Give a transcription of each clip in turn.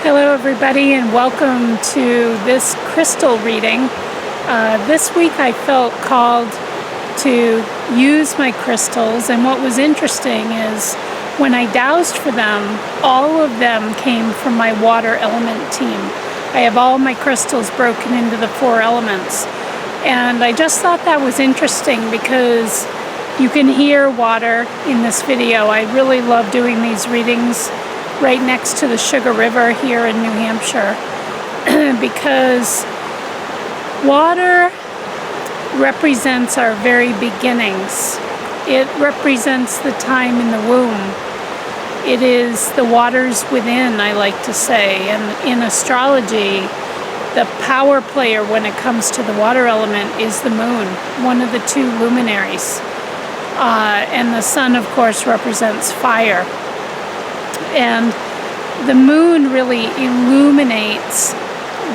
Hello everybody, and welcome to this crystal reading. This week I felt called to use my crystals, and what was interesting is when I dowsed for them, all of them came from my water element team. I have all my crystals broken into the 4 elements, and I just thought that was interesting because you can hear water in this video. I really love doing these readings right next to the Sugar River here in New Hampshire because water represents our very beginnings. It represents the time in the womb. It is the waters within, I like to say. And in astrology, the power player when it comes to the water element is the moon, one of the 2 luminaries. And the sun, of course, represents fire. And the moon really illuminates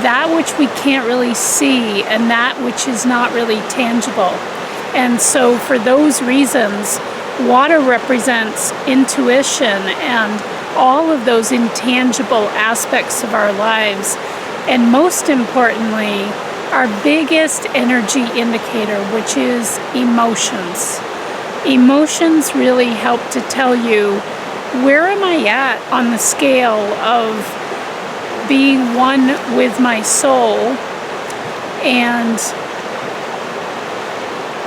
that which we can't really see and that which is not really tangible. And so for those reasons, water represents intuition and all of those intangible aspects of our lives. And most importantly, our biggest energy indicator, which is emotions. Emotions really help to tell you, where am I at on the scale of being one with my soul and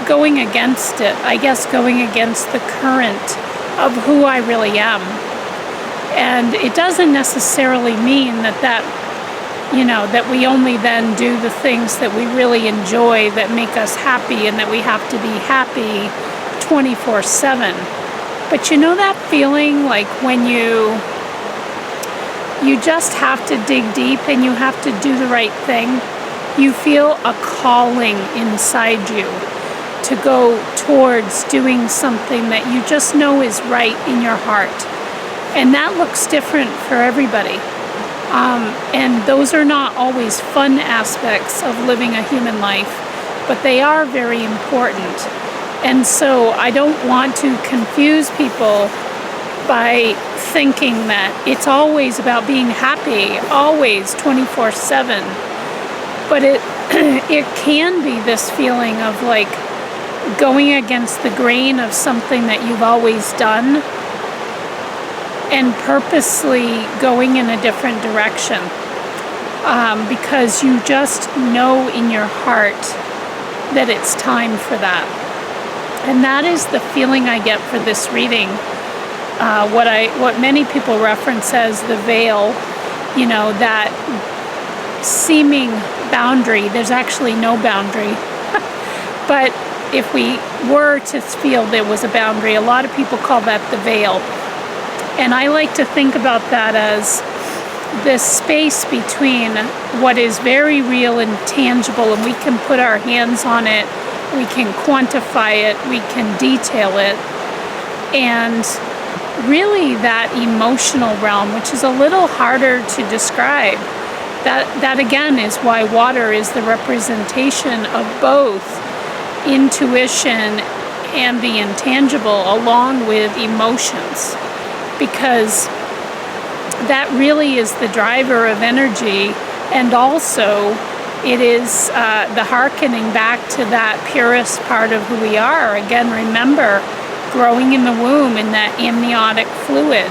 going against it? I guess going against the current of who I really am. And it doesn't necessarily mean that we only then do the things that we really enjoy that make us happy and that we have to be happy 24/7. But you know that feeling like when you just have to dig deep and you have to do the right thing? You feel a calling inside you to go towards doing something that you just know is right in your heart. And that looks different for everybody. And those are not always fun aspects of living a human life, but they are very important. And so I don't want to confuse people by thinking that it's always about being happy, always 24/7. But it can be this feeling of like going against the grain of something that you've always done and purposely going in a different direction because you just know in your heart that it's time for that. And that is the feeling I get for this reading. What many people reference as the veil, that seeming boundary. There's actually no boundary. But if we were to feel there was a boundary, a lot of people call that the veil. And I like to think about that as this space between what is very real and tangible, and we can put our hands on it, we can quantify it, we can detail it, and really that emotional realm, which is a little harder to describe. That again is why water is the representation of both intuition and the intangible along with emotions, because that really is the driver of energy. And also it is the hearkening back to that purest part of who we are. Again, remember, growing in the womb in that amniotic fluid,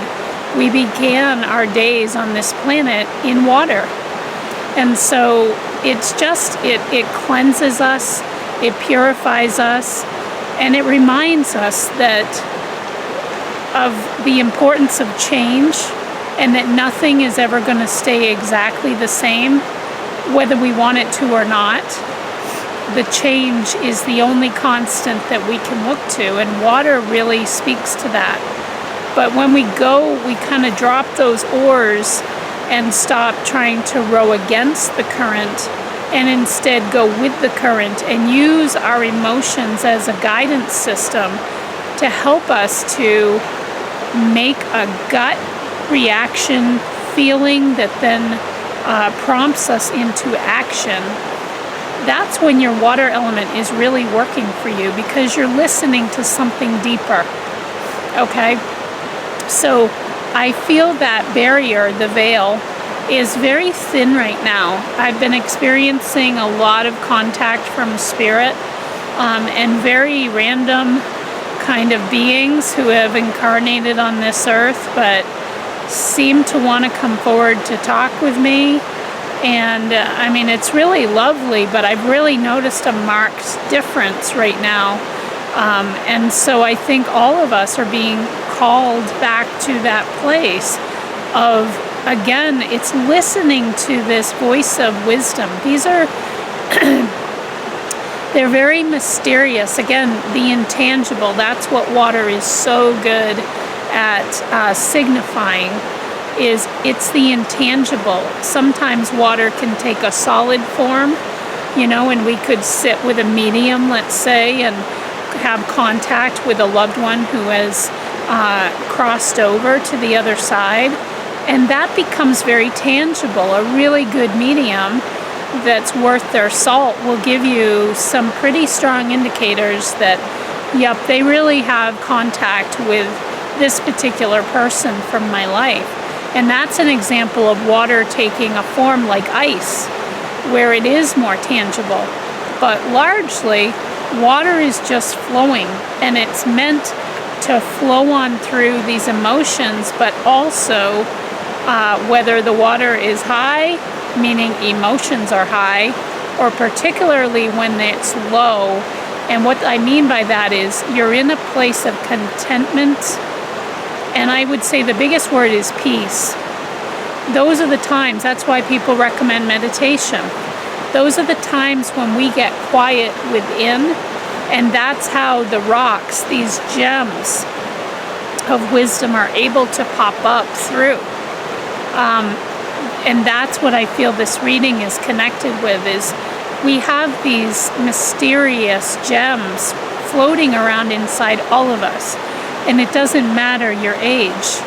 we began our days on this planet in water. And so it's just, it cleanses us, it purifies us, and it reminds us that of the importance of change and that nothing is ever going to stay exactly the same, whether we want it to or not. The change is the only constant that we can look to, and water really speaks to that. But when we go, we kind of drop those oars and stop trying to row against the current and instead go with the current and use our emotions as a guidance system to help us to make a gut reaction feeling that then prompts us into action. That's when your water element is really working for you, because you're listening to something deeper. Okay? So I feel that barrier, the veil, is very thin right now. I've been experiencing a lot of contact from spirit, and very random kind of beings who have incarnated on this earth but seem to want to come forward to talk with me. And I mean, it's really lovely, but I've really noticed a marked difference right now. And so I think all of us are being called back to that place of, again, it's listening to this voice of wisdom. These are, they're very mysterious. Again, the intangible, that's what water is so good at signifying, is it's the intangible. Sometimes water can take a solid form, you know, and we could sit with a medium, let's say, and have contact with a loved one who has crossed over to the other side. And that becomes very tangible. A really good medium that's worth their salt will give you some pretty strong indicators that, yep, they really have contact with this particular person from my life. And that's an example of water taking a form like ice, where it is more tangible. But largely, water is just flowing, and it's meant to flow on through these emotions, but also whether the water is high, meaning emotions are high, or particularly when it's low. And what I mean by that is you're in a place of contentment, and I would say the biggest word is peace. Those are the times, that's why people recommend meditation. Those are the times when we get quiet within, and that's how the rocks, these gems of wisdom, are able to pop up through. And that's what I feel this reading is connected with, is we have these mysterious gems floating around inside all of us. And it doesn't matter your age.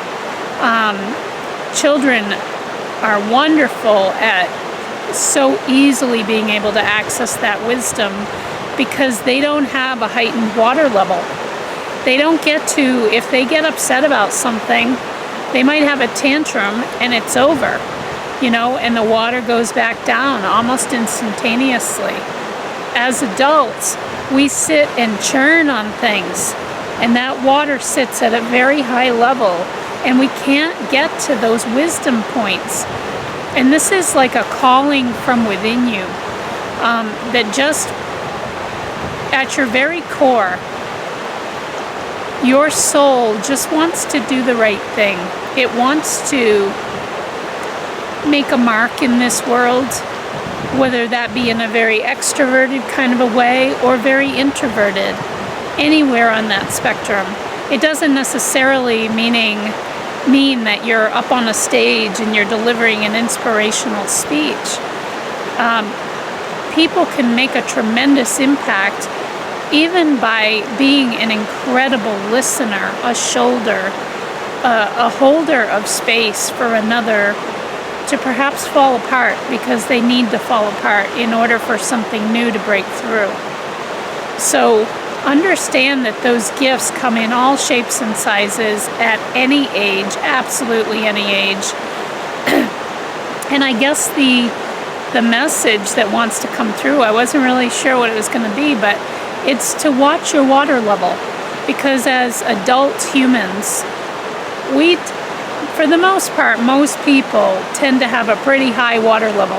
Children are wonderful at so easily being able to access that wisdom because they don't have a heightened water level. They don't get to, if they get upset about something, they might have a tantrum and it's over, you know, and the water goes back down almost instantaneously. As adults, we sit and churn on things, and that water sits at a very high level, and we can't get to those wisdom points. And this is like a calling from within you, that just at your very core, your soul just wants to do the right thing. It wants to make a mark in this world, whether that be in a very extroverted kind of a way or very introverted, anywhere on that spectrum. It doesn't necessarily mean that you're up on a stage and you're delivering an inspirational speech. People can make a tremendous impact even by being an incredible listener, a shoulder, a holder of space for another to perhaps fall apart because they need to fall apart in order for something new to break through. So understand that those gifts come in all shapes and sizes at any age, absolutely any age. And I guess the message that wants to come through, I wasn't really sure what it was going to be, but it's to watch your water level, because as adult humans, we, for the most part, most people tend to have a pretty high water level.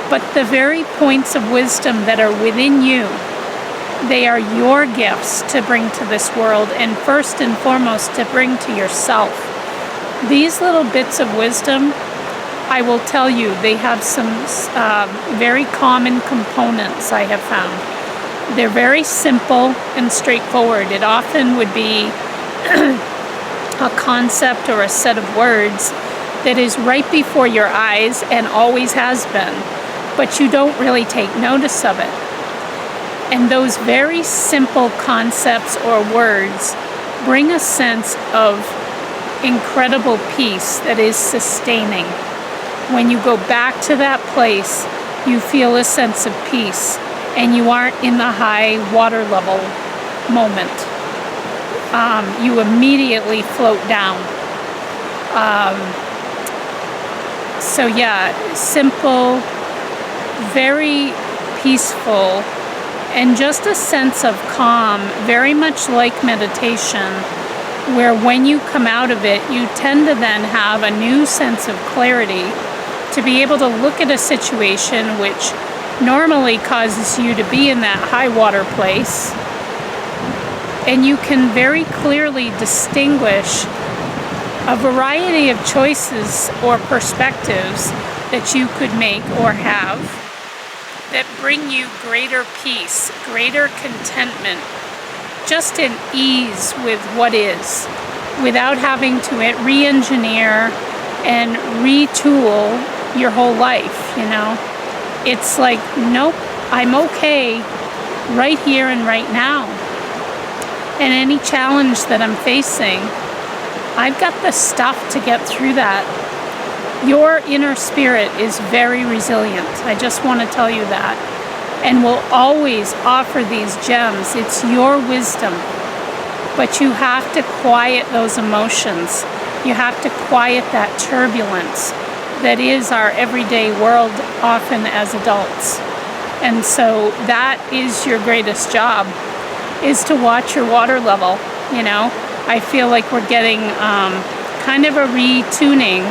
But the very points of wisdom that are within you, they are your gifts to bring to this world, and first and foremost to bring to yourself. These little bits of wisdom, I will tell you, they have some very common components I have found. They're very simple and straightforward. It often would be a concept or a set of words that is right before your eyes and always has been, but you don't really take notice of it. And those very simple concepts or words bring a sense of incredible peace that is sustaining. When you go back to that place, you feel a sense of peace, and you aren't in the high water level moment. You immediately float down. So yeah, simple, very peaceful, and just a sense of calm, very much like meditation, where when you come out of it, you tend to then have a new sense of clarity to be able to look at a situation which normally causes you to be in that high water place, and you can very clearly distinguish a variety of choices or perspectives that you could make or have that bring you greater peace, greater contentment, just an ease with what is, without having to re-engineer and retool your whole life, you know? It's like, nope, I'm okay right here and right now. And any challenge that I'm facing, I've got the stuff to get through that. Your inner spirit is very resilient. I just want to tell you that. And will always offer these gems. It's your wisdom. But you have to quiet those emotions. You have to quiet that turbulence that is our everyday world, often as adults. And so that is your greatest job, is to watch your water level, you know. I feel like we're getting kind of a retuning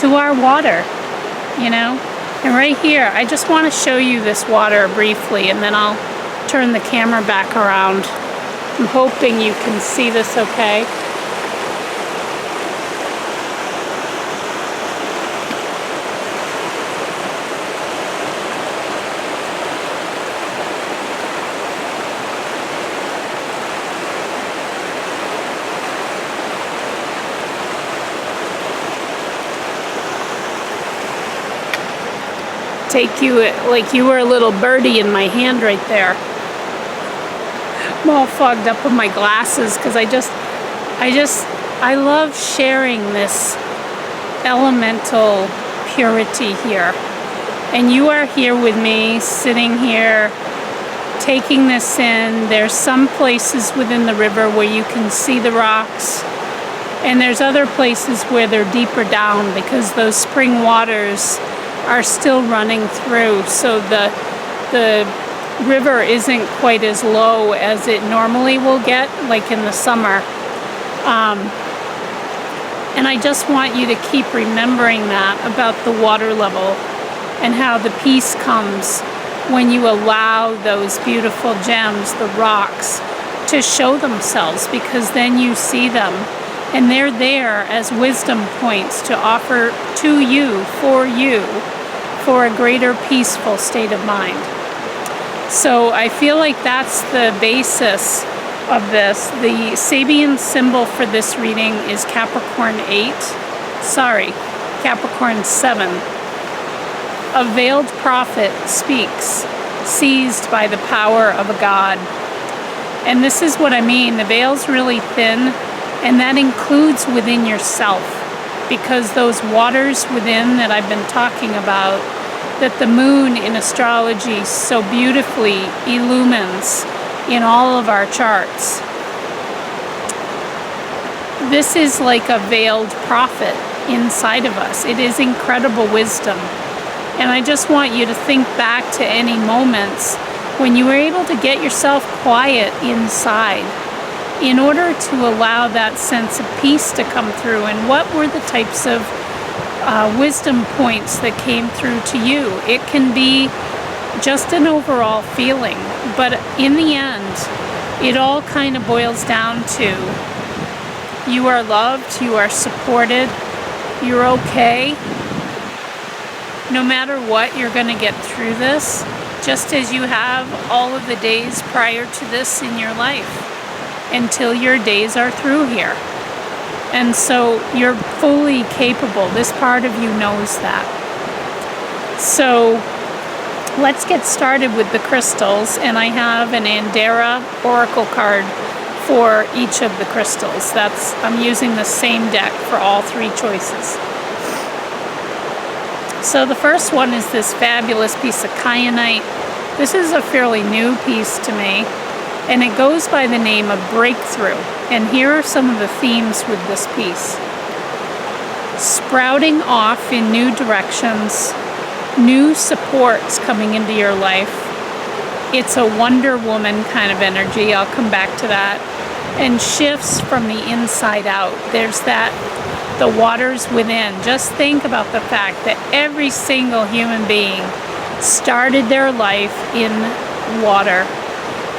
to our water, you know. And right here, I just want to show you this water briefly, and then I'll turn the camera back around. I'm hoping you can see this okay. Take you like you were a little birdie in my hand right there. I'm all fogged up with my glasses because I love sharing this elemental purity here. And you are here with me, sitting here, taking this in. There's some places within the river where you can see the rocks, and there's other places where they're deeper down because those spring waters are still running through, so the river isn't quite as low as it normally will get, like in the summer. And I just want you to keep remembering that about the water level and how the peace comes when you allow those beautiful gems, the rocks, to show themselves, because then you see them and they're there as wisdom points to offer to you, for a greater peaceful state of mind. So I feel like that's the basis of this. The Sabian symbol for this reading is Capricorn 7. A veiled prophet speaks, seized by the power of a god. And this is what I mean. The veil's really thin, and that includes within yourself, because those waters within that I've been talking about, that the moon in astrology so beautifully illumines in all of our charts. This is like a veiled prophet inside of us. It is incredible wisdom. And I just want you to think back to any moments when you were able to get yourself quiet inside in order to allow that sense of peace to come through. And what were the types of wisdom points that came through to you? It can be just an overall feeling, but in the end, it all kind of boils down to you are loved, you are supported, you're okay. No matter what, you're going to get through this, just as you have all of the days prior to this in your life, until your days are through here. And so you're fully capable. This part of you knows that. So let's get started with the crystals. And I have an Andara Oracle card for each of the crystals. I'm using the same deck for all three choices. So the first one is this fabulous piece of Kyanite. This is a fairly new piece to me, and it goes by the name of Breakthrough. And here are some of the themes with this piece. sprouting off in new directions, new supports coming into your life. It's a Wonder Woman kind of energy. I'll come back to that. And shifts from the inside out. There's that, the waters within. Just think about the fact that every single human being started their life in water.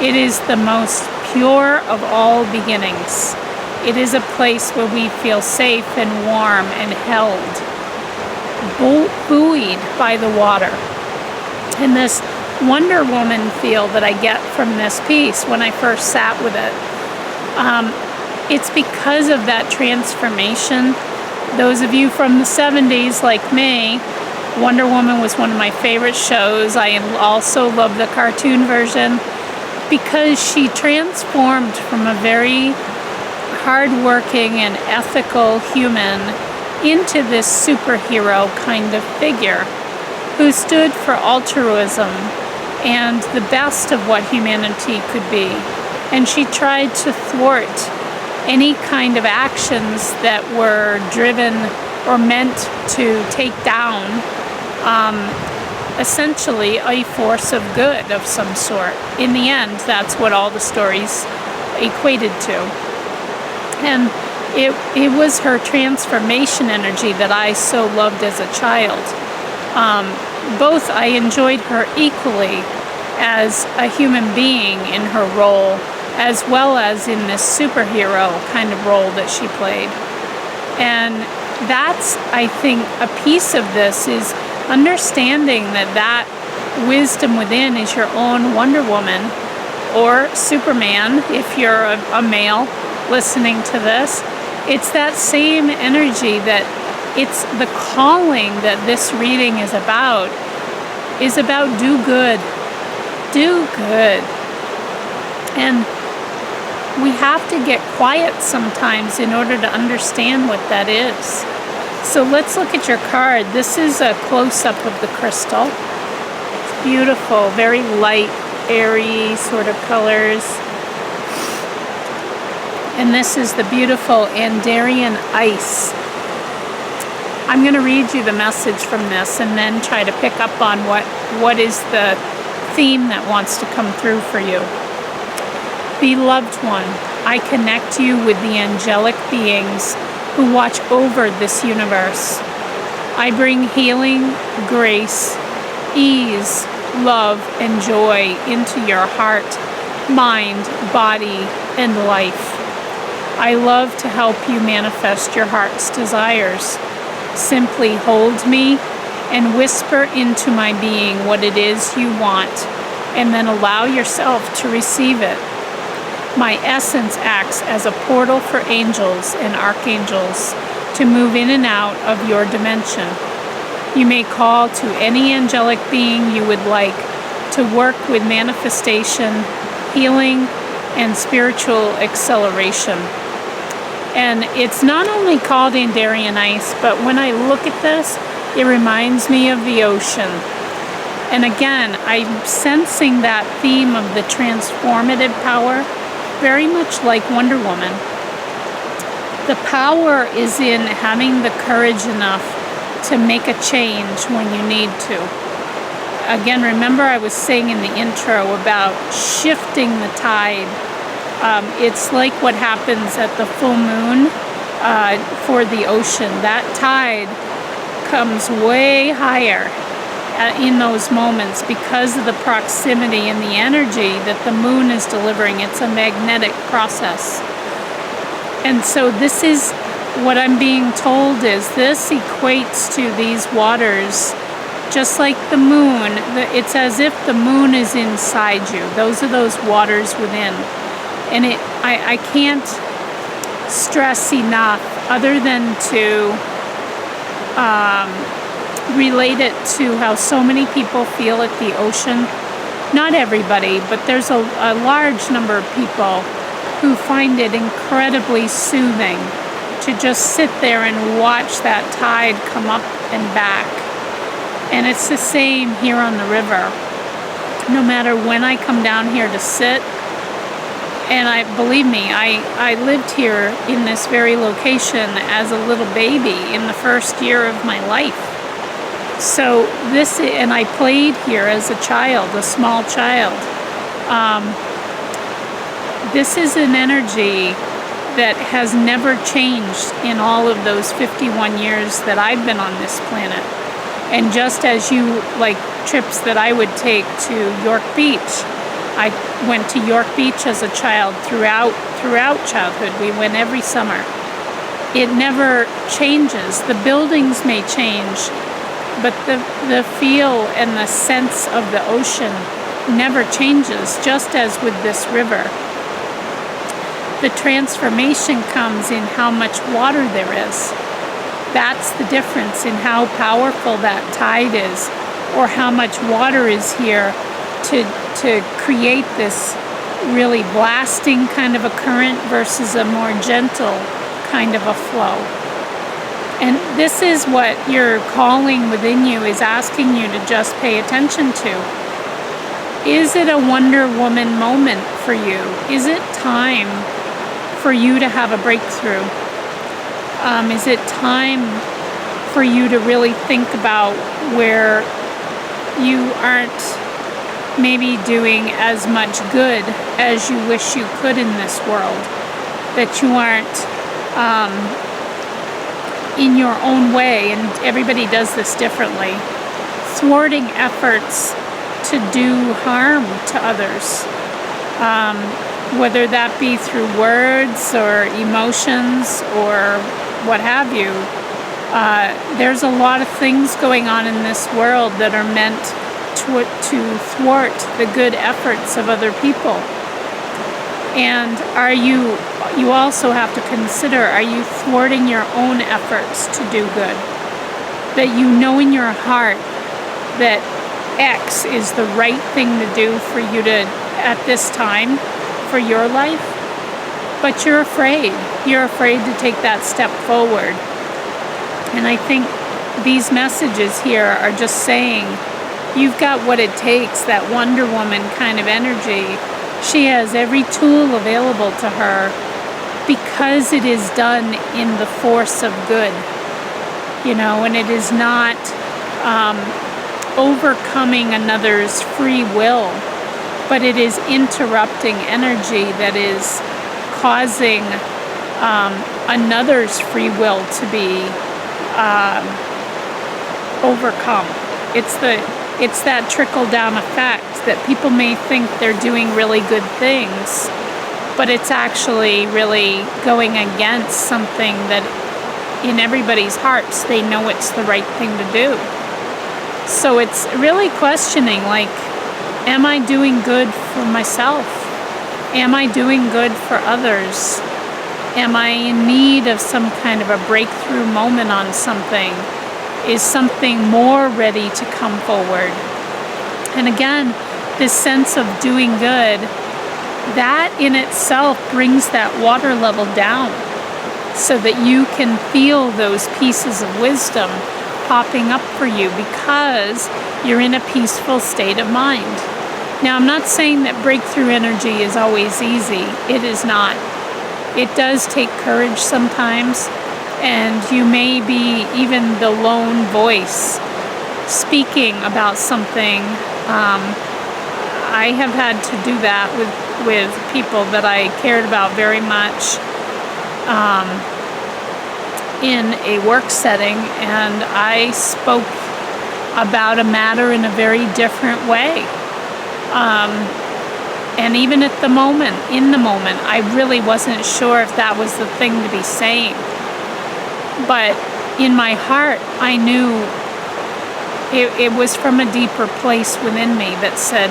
It is the most pure of all beginnings. It is a place where we feel safe and warm and held, buoyed by the water. And this Wonder Woman feel that I get from this piece when I first sat with it, it's because of that transformation. Those of you from the 70s like me, Wonder Woman was one of my favorite shows. I also love the cartoon version because she transformed from a very hardworking and ethical human into this superhero kind of figure who stood for altruism and the best of what humanity could be. And she tried to thwart any kind of actions that were driven or meant to take down essentially a force of good of some sort. In the end, that's what all the stories equated to. And it was her transformation energy that I so loved as a child. Both I enjoyed her equally as a human being in her role, as well as in this superhero kind of role that she played. And that's, I think, a piece of this is understanding that wisdom within is your own Wonder Woman or Superman, if you're a male listening to this. It's that same energy that it's the calling that this reading is about do good. Do good. And we have to get quiet sometimes in order to understand what that is. So let's look at your card. This is a close-up of the crystal. It's beautiful, very light, airy sort of colors. And this is the beautiful Andarian ice. I'm going to read you the message from this and then try to pick up on what is the theme that wants to come through for you. Beloved one, I connect you with the angelic beings who watch over this universe. I bring healing, grace, ease, love, and joy into your heart, mind, body, and life. I love to help you manifest your heart's desires. Simply hold me and whisper into my being what it is you want, and then allow yourself to receive it. My essence acts as a portal for angels and archangels to move in and out of your dimension. You may call to any angelic being you would like to work with manifestation, healing, and spiritual acceleration. And it's not only called Andarian ice, but when I look at this, it reminds me of the ocean. And again, I'm sensing that theme of the transformative power, very much like Wonder Woman. The power is in having the courage enough to make a change when you need to. Again, remember I was saying in the intro about shifting the tide. It's like what happens at the full moon for the ocean. That tide comes way higher in those moments because of the proximity and the energy that the moon is delivering. It's a magnetic process. And so this is what I'm being told is this equates to these waters just like the moon. It's as if the moon is inside you. Those are those waters within. And I can't stress enough other than to relate it to how so many people feel at the ocean. Not everybody, but there's a large number of people who find it incredibly soothing to just sit there and watch that tide come up and back. And it's the same here on the river. No matter when I come down here to sit, And believe me, I lived here in this very location as a little baby in the first year of my life. So and I played here as a child, a small child. This is an energy that has never changed in all of those 51 years that I've been on this planet. And just as you, like trips that I would take to York Beach, I went to York Beach as a child throughout childhood. We went every summer. It never changes. The buildings may change, but the feel and the sense of the ocean never changes, just as with this river. The transformation comes in how much water there is. That's the difference in how powerful that tide is, or how much water is here to create this really blasting kind of a current versus a more gentle kind of a flow. And this is what your calling within you is asking you to just pay attention to. Is it a Wonder Woman moment for you? Is it time for you to have a breakthrough? Is it time for you to really think about where you aren't maybe doing as much good as you wish you could in this world? That you aren't in your own way, and everybody does this differently, thwarting efforts to do harm to others, whether that be through words or emotions or what have you. There's a lot of things going on in this world that are meant to thwart the good efforts of other people. And you also have to consider, are you thwarting your own efforts to do good? That you know in your heart that X is the right thing to do for you at this time for your life, but you're afraid. You're afraid to take that step forward. And I think these messages here are just saying, you've got what it takes, that Wonder Woman kind of energy. She has every tool available to her because it is done in the force of good, and it is not overcoming another's free will, but it is interrupting energy that is causing another's free will to be overcome. It's that trickle-down effect that people may think they're doing really good things, but it's actually really going against something that in everybody's hearts they know it's the right thing to do. So it's really questioning, like, am I doing good for myself? Am I doing good for others? Am I in need of some kind of a breakthrough moment on something? Is something more ready to come forward? And again, this sense of doing good, that in itself brings that water level down so that you can feel those pieces of wisdom popping up for you because you're in a peaceful state of mind. Now, I'm not saying that breakthrough energy is always easy. It is not. It does take courage sometimes, and you may be even the lone voice speaking about something. I have had to do that with people that I cared about very much in a work setting, and I spoke about a matter in a very different way. And even in the moment, I really wasn't sure if that was the thing to be saying. But in my heart, I knew it was from a deeper place within me that said,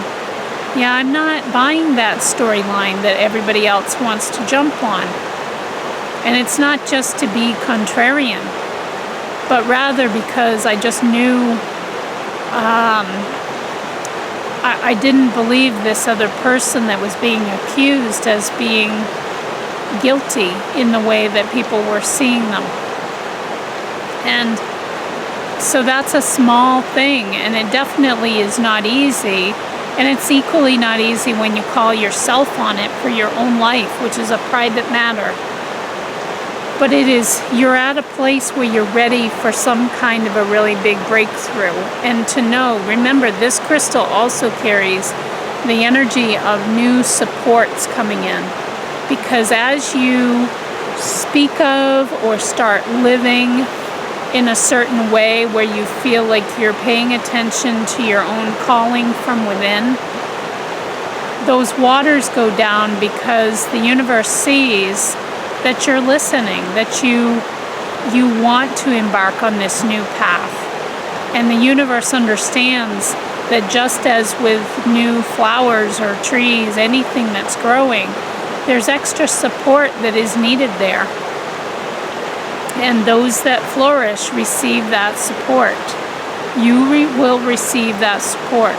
yeah, I'm not buying that storyline that everybody else wants to jump on. And it's not just to be contrarian, but rather because I just knew I didn't believe this other person that was being accused as being guilty in the way that people were seeing them. And so that's a small thing, and it definitely is not easy. And it's equally not easy when you call yourself on it for your own life, which is a private matter. But you're at a place where you're ready for some kind of a really big breakthrough. And to know, remember, this crystal also carries the energy of new supports coming in. Because as you speak of or start living in a certain way where you feel like you're paying attention to your own calling from within, those waters go down because the universe sees that you're listening, that you want to embark on this new path. And the universe understands that just as with new flowers or trees, anything that's growing, there's extra support that is needed there. And those that flourish receive that support. You will receive that support.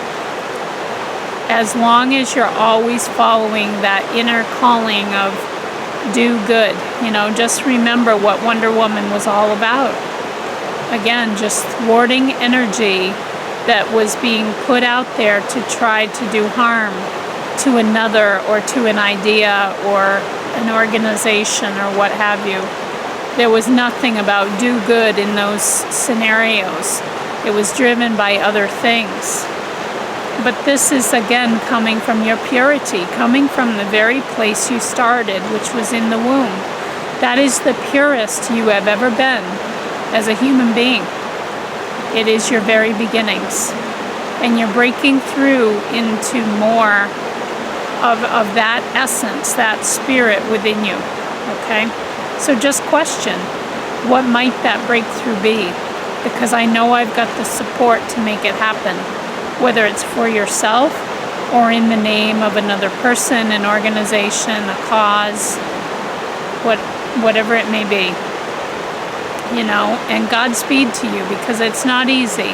As long as you're always following that inner calling of do good. Just remember what Wonder Woman was all about. Again, just thwarting energy that was being put out there to try to do harm to another or to an idea or an organization or what have you. There was nothing about do good in those scenarios. It was driven by other things. But this is again coming from your purity, coming from the very place you started, which was in the womb. That is the purest you have ever been as a human being. It is your very beginnings. And you're breaking through into more of that essence, that spirit within you. Okay? So just question, what might that breakthrough be? Because I know I've got the support to make it happen, whether it's for yourself or in the name of another person, an organization, a cause, whatever it may be. And Godspeed to you, because it's not easy,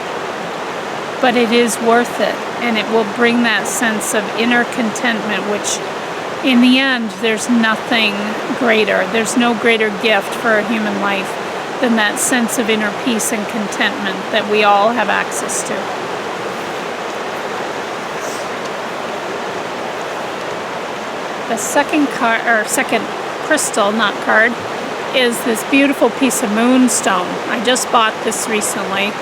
but it is worth it, and it will bring that sense of inner contentment, which in the end, there's nothing greater. There's no greater gift for a human life than that sense of inner peace and contentment that we all have access to. The second crystal, not card, is this beautiful piece of Moonstone. I just bought this recently,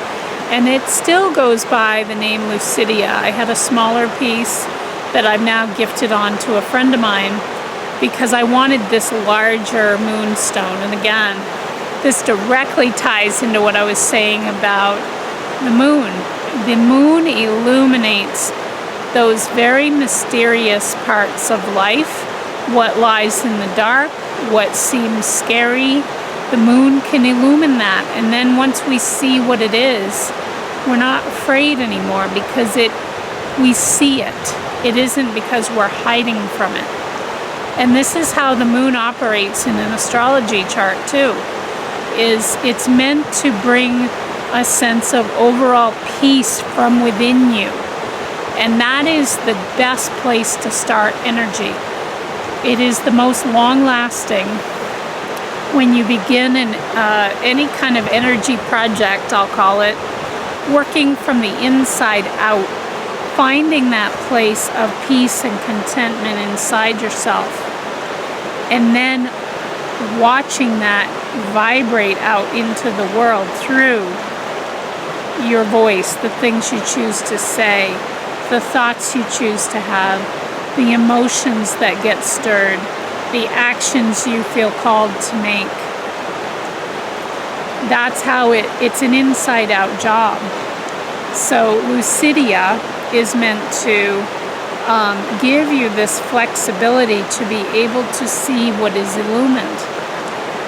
and it still goes by the name Lucidia. I had a smaller piece that I've now gifted on to a friend of mine because I wanted this larger Moonstone. And again, this directly ties into what I was saying about the moon. The moon illuminates those very mysterious parts of life, what lies in the dark, what seems scary. The moon can illumine that, and then once we see what it is, we're not afraid anymore because we see it. It isn't because we're hiding from it. And this is how the moon operates in an astrology chart too. It's meant to bring a sense of overall peace from within you. And that is the best place to start energy. It is the most long-lasting when you begin any kind of energy project, I'll call it, working from the inside out, finding that place of peace and contentment inside yourself, and then watching that vibrate out into the world through your voice, the things you choose to say, the thoughts you choose to have, the emotions that get stirred, the actions you feel called to make. That's how it's an inside-out job. So Lucidia is meant to give you this flexibility to be able to see what is illumined.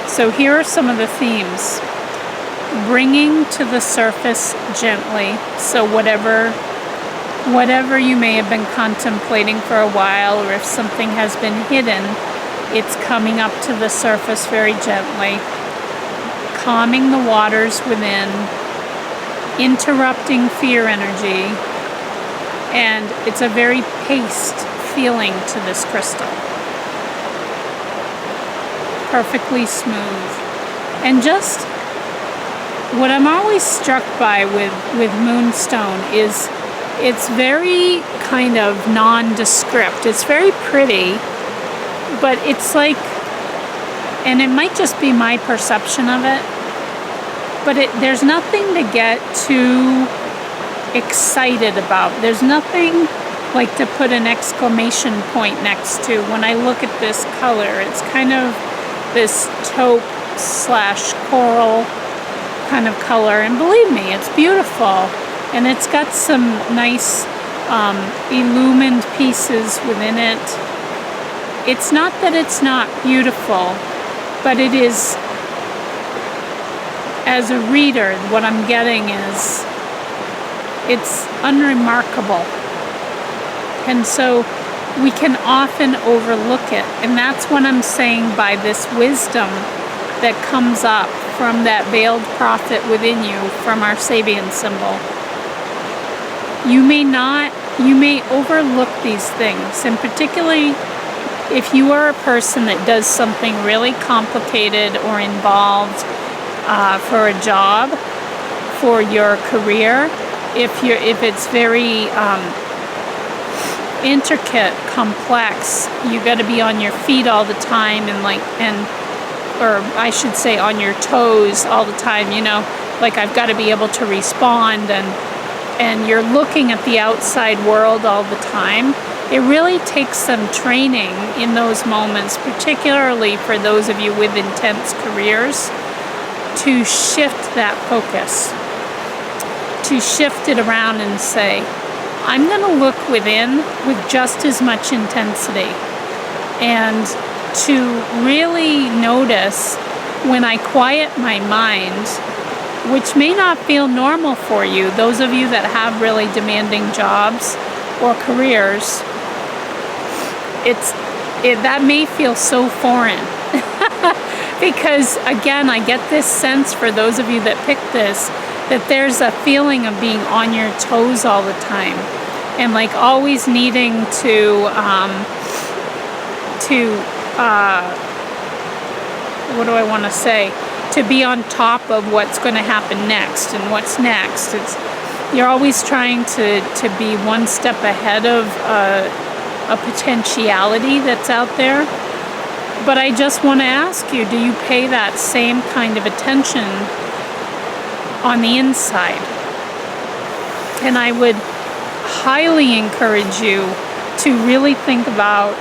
So here are some of the themes. Bringing to the surface gently. So whatever you may have been contemplating for a while, or if something has been hidden, it's coming up to the surface very gently. Calming the waters within, interrupting fear energy, and it's a very paced feeling to this crystal. Perfectly smooth. And just what I'm always struck by with Moonstone is it's very kind of nondescript. It's very pretty, but it's like, and it might just be my perception of it, but there's nothing to get too excited about. There's nothing like to put an exclamation point next to. When I look at this color, it's kind of this taupe slash coral kind of color, and believe me, it's beautiful, and it's got some nice illumined pieces within it. It's not that it's not beautiful, but it is, as a reader, what I'm getting is it's unremarkable. And so we can often overlook it. And that's what I'm saying by this wisdom that comes up from that veiled prophet within you, from our Sabian symbol. You may overlook these things, and particularly if you are a person that does something really complicated or involved for a job, for your career, if it's very intricate, complex, you got to be on your feet all the time, or I should say on your toes all the time, like I've got to be able to respond, and you're looking at the outside world all the time. It really takes some training in those moments, particularly for those of you with intense careers, to shift that focus, to shift it around and say, I'm going to look within with just as much intensity, and to really notice when I quiet my mind, which may not feel normal for you, those of you that have really demanding jobs or careers, that may feel so foreign. Because again, I get this sense for those of you that pick this, that there's a feeling of being on your toes all the time, and like always needing to what do I want to say? To be on top of what's going to happen next and what's next. You're always trying to be one step ahead of a potentiality that's out there. But I just want to ask you, do you pay that same kind of attention on the inside? And I would highly encourage you to really think about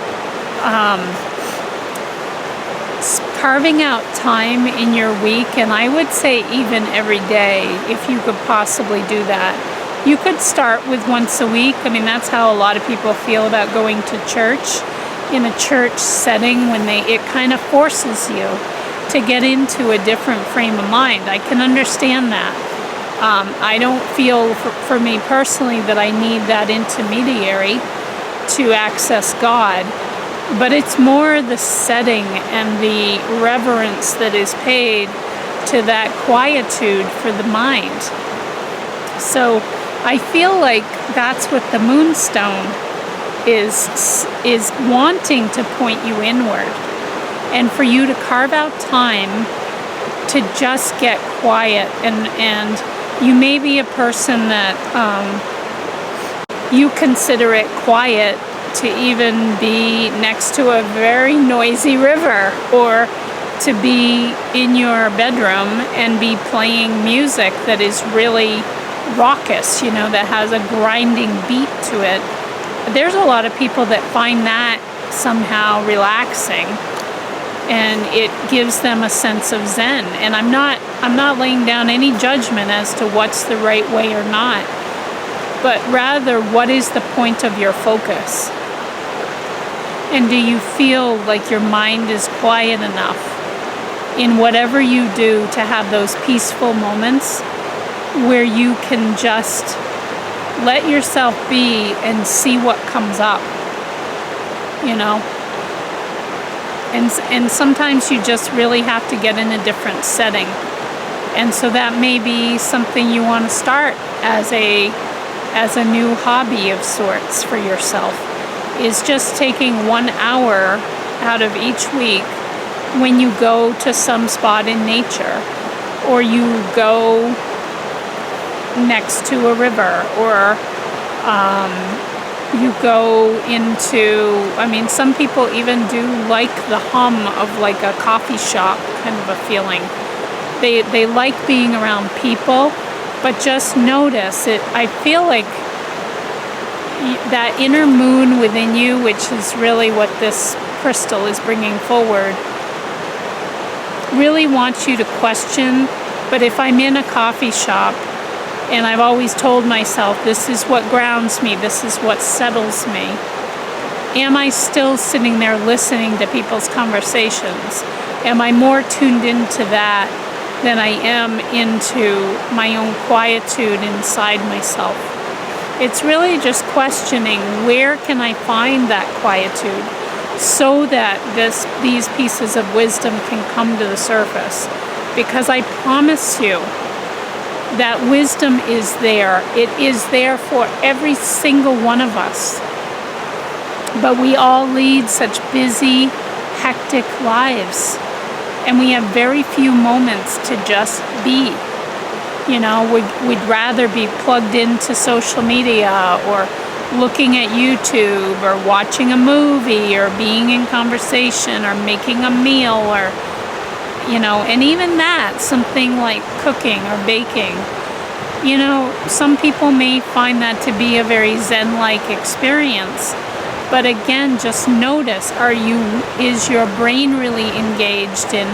carving out time in your week, and I would say even every day, if you could possibly do that. You could start with once a week. I mean, that's how a lot of people feel about going to church. In a church setting, when it kind of forces you to get into a different frame of mind. I can understand that. I don't feel, for me personally, that I need that intermediary to access God. But it's more the setting and the reverence that is paid to that quietude for the mind. So I feel like that's what the Moonstone is wanting to point you inward, and for you to carve out time to just get quiet. And you may be a person that you consider it quiet to even be next to a very noisy river, or to be in your bedroom and be playing music that is really raucous, that has a grinding beat to it. There's a lot of people that find that somehow relaxing, and it gives them a sense of zen. And I'm not laying down any judgment as to what's the right way or not, but rather, what is the point of your focus? And do you feel like your mind is quiet enough in whatever you do to have those peaceful moments where you can just let yourself be and see what comes up, And sometimes you just really have to get in a different setting. And so that may be something you want to start as a new hobby of sorts for yourself, is just taking 1 hour out of each week when you go to some spot in nature, or you go next to a river, or You go into, I mean, some people even do like the hum of like a coffee shop kind of a feeling. They like being around people, but just notice it. I feel like that inner moon within you, which is really what this crystal is bringing forward, really wants you to question. But if I'm in a coffee shop, and I've always told myself, this is what grounds me, this is what settles me, am I still sitting there listening to people's conversations? Am I more tuned into that than I am into my own quietude inside myself? It's really just questioning, where can I find that quietude so that these pieces of wisdom can come to the surface? Because I promise you, that wisdom is there. It is there for every single one of us. But we all lead such busy, hectic lives. And we have very few moments to just be. You know, we'd rather be plugged into social media or looking at YouTube or watching a movie or being in conversation or making a meal or, you know, and even that, something like cooking or baking. You know, some people may find that to be a very Zen-like experience. But again, just notice, is your brain really engaged in,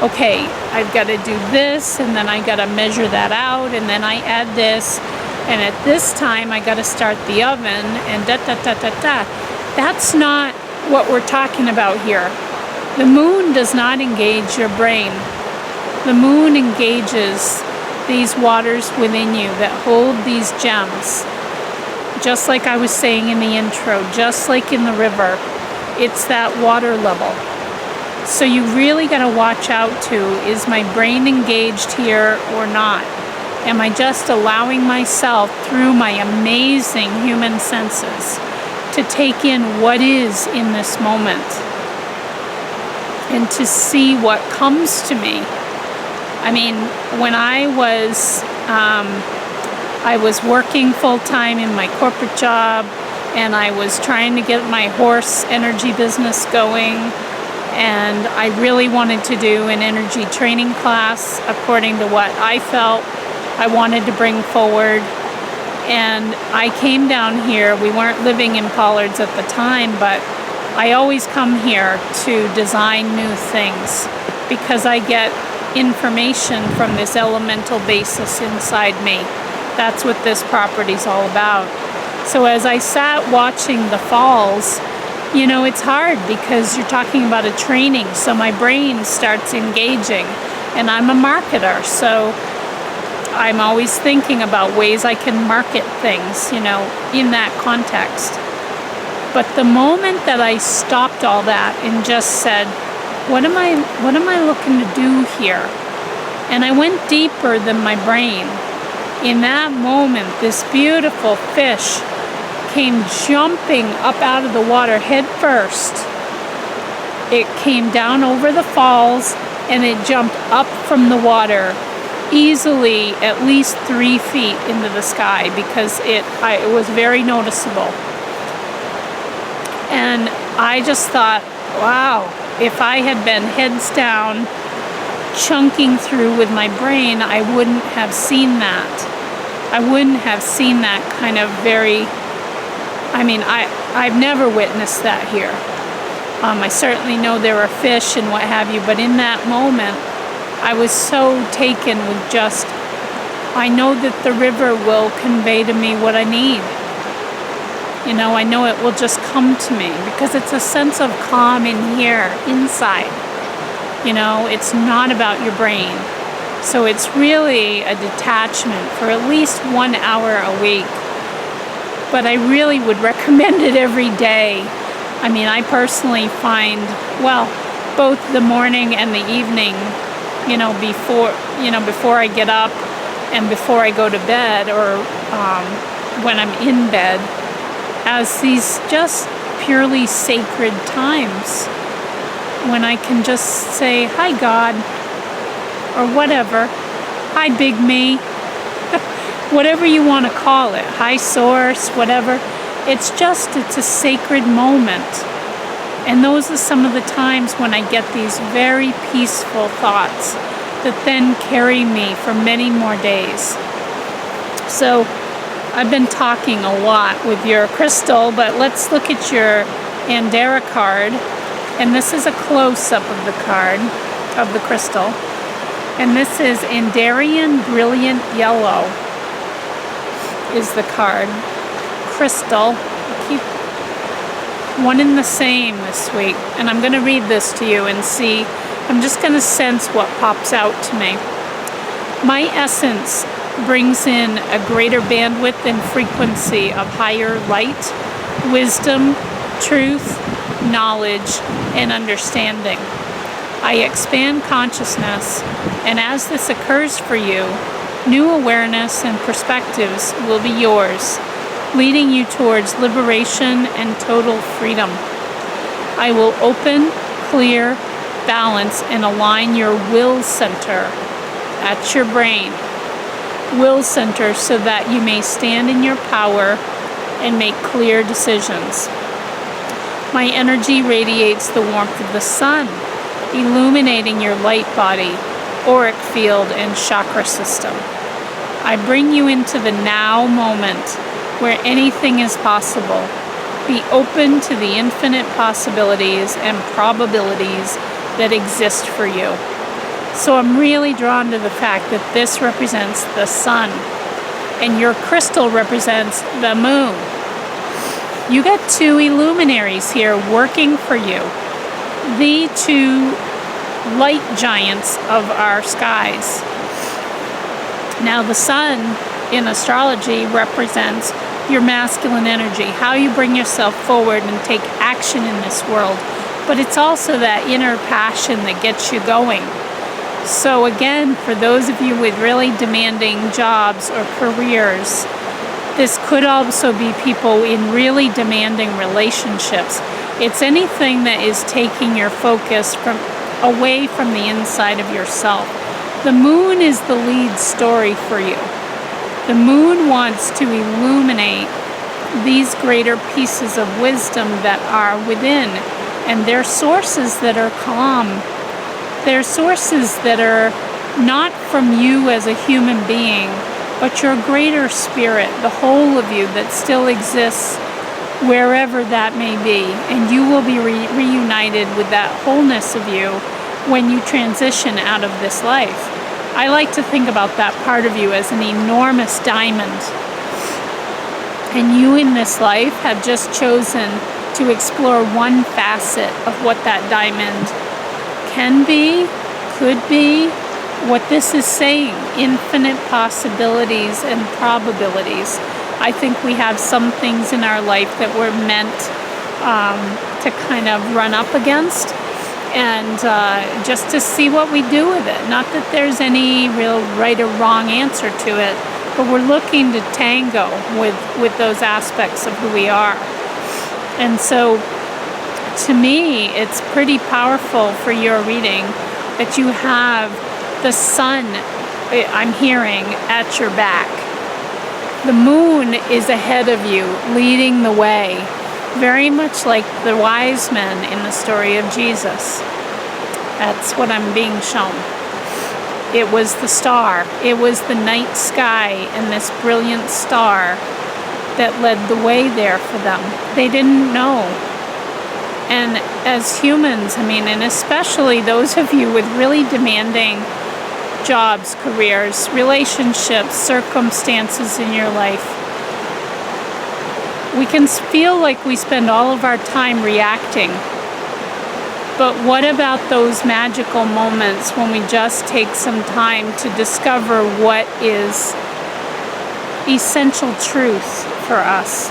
okay, I've got to do this, and then I got to measure that out, and then I add this, and at this time I got to start the oven, and da-da-da-da-da. That's not what we're talking about here. The moon does not engage your brain. The moon engages these waters within you that hold these gems. Just like I was saying in the intro, just like in the river, it's that water level. So you really got to watch out to, is my brain engaged here or not? Am I just allowing myself through my amazing human senses to take in what is in this moment and to see what comes to me? I mean, when I was working full-time in my corporate job, and I was trying to get my horse energy business going, and I really wanted to do an energy training class according to what I felt I wanted to bring forward. And I came down here. We weren't living in Pollards at the time, but I always come here to design new things because I get information from this elemental basis inside me. That's what this property's all about. So as I sat watching the falls, you know, it's hard because you're talking about a training, so my brain starts engaging, and I'm a marketer, so I'm always thinking about ways I can market things, you know, in that context. But the moment that I stopped all that and just said, what am I looking to do here? And I went deeper than my brain. In that moment, this beautiful fish came jumping up out of the water head first. It came down over the falls and it jumped up from the water easily at least 3 feet into the sky because it was very noticeable. And I just thought, wow, if I had been heads down, chunking through with my brain, I wouldn't have seen that. I wouldn't have seen that kind of very, I mean, I've never witnessed that here. I certainly know there are fish and what have you, but in that moment, I was so taken with just, I know that the river will convey to me what I need. You know, I know it will just come to me because it's a sense of calm in here, inside. You know, it's not about your brain. So it's really a detachment for at least 1 hour a week. But I really would recommend it every day. I mean, I personally find, well, both the morning and the evening, you know, before I get up and before I go to bed, or when I'm in bed, as these just purely sacred times when I can just say, hi God, or whatever, hi big me, whatever you want to call it, hi source, whatever. It's a sacred moment. And those are some of the times when I get these very peaceful thoughts that then carry me for many more days. So I've been talking a lot with your crystal, but let's look at your Andara card. And this is a close-up of the card, of the crystal. And this is Andarian Brilliant Yellow is the card. Crystal. Keep one and the same this week. And I'm going to read this to you and see. I'm just going to sense what pops out to me. My essence brings in a greater bandwidth and frequency of higher light, wisdom, truth, knowledge, and understanding. I expand consciousness, and as this occurs for you, new awareness and perspectives will be yours, leading you towards liberation and total freedom. I will open, clear, balance, and align your will center at your brain. Will center so that you may stand in your power and make clear decisions. My energy radiates the warmth of the sun, illuminating your light body, auric field, and chakra system. I bring you into the now moment where anything is possible. Be open to the infinite possibilities and probabilities that exist for you. So I'm really drawn to the fact that this represents the sun and your crystal represents the moon. You got two illuminaries here working for you. The two light giants of our skies. Now the sun in astrology represents your masculine energy, how you bring yourself forward and take action in this world. But it's also that inner passion that gets you going. So again, for those of you with really demanding jobs or careers, this could also be people in really demanding relationships. It's anything that is taking your focus away from the inside of yourself. The moon is the lead story for you. The moon wants to illuminate these greater pieces of wisdom that are within, and they're sources that are calm. They're sources that are not from you as a human being, but your greater spirit, the whole of you that still exists wherever that may be, and you will be reunited with that wholeness of you when you transition out of this life. I like to think about that part of you as an enormous diamond, and you in this life have just chosen to explore one facet of what that diamond can be, could be. What this is saying, infinite possibilities and probabilities. I think we have some things in our life that we're meant to kind of run up against, and just to see what we do with it. Not that there's any real right or wrong answer to it, but we're looking to tango with those aspects of who we are. And so, to me, it's pretty powerful for your reading that you have the sun, I'm hearing, at your back. The moon is ahead of you, leading the way, very much like the wise men in the story of Jesus. That's what I'm being shown. It was the star. It was the night sky and this brilliant star that led the way there for them. They didn't know. And as humans, and especially those of you with really demanding jobs, careers, relationships, circumstances in your life, we can feel like we spend all of our time reacting. But what about those magical moments when we just take some time to discover what is essential truth for us?